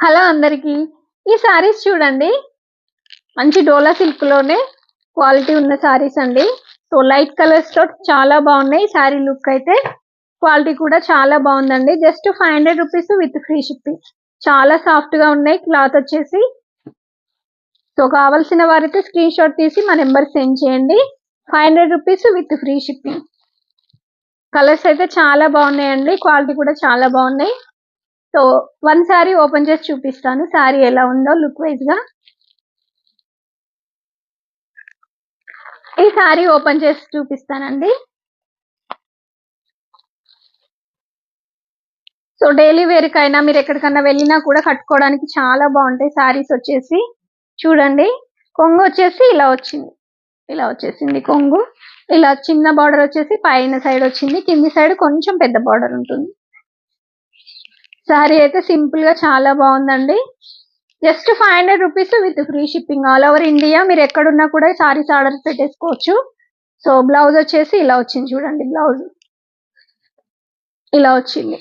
Hello అందరికి. ఈ సారీస్ చూడండి, మంచి డోలా సిల్క్ లోనే క్వాలిటీ ఉన్న సారీస్ అండి. సో లైట్ కలర్స్ తో చాలా బాగున్నాయి. సారీ లుక్ అయితే క్వాలిటీ కూడా చాలా బాగుందండి. Just 500 rupees with free shipping. చాలా సాఫ్ట్ గా ఉన్నాయి క్లాత్ వచ్చేసి. సో కావాల్సిన వారైతే స్క్రీన్ షాట్ తీసి మా నెంబర్ సెండ్ చేయండి. 500 rupees with free shipping. Colours అయితే చాలా బాగున్నాయండి, క్వాలిటీ కూడా చాలా బాగున్నాయి. సో వన్ సారీ ఓపెన్ చేసి చూపిస్తాను, సారీ ఎలా ఉందో లుక్ వైజ్ గా. ఈ సారీ ఓపెన్ చేసి చూపిస్తానండి. సో డైలీ వేర్ కైనా మీరు ఎక్కడికన్నా వెళ్ళినా కూడా కట్టుకోవడానికి చాలా బాగుంటాయి సారీస్ వచ్చేసి. చూడండి, కొంగు వచ్చేసి ఇలా వచ్చింది, ఇలా వచ్చేసింది కొంగు. ఇలా చిన్న బార్డర్ వచ్చేసి పైన సైడ్ వచ్చింది, కింది సైడ్ కొంచెం పెద్ద బార్డర్ ఉంటుంది. సారీ అయితే సింపుల్ గా చాలా బాగుందండి. Just 500 rupees with free shipping. All over India మీరు ఎక్కడున్నా కూడా సారీస్ ఆర్డర్ పెట్టేసుకోవచ్చు. సో బ్లౌజ్ వచ్చేసి ఇలా వచ్చింది, చూడండి బ్లౌజ్ ఇలా వచ్చింది.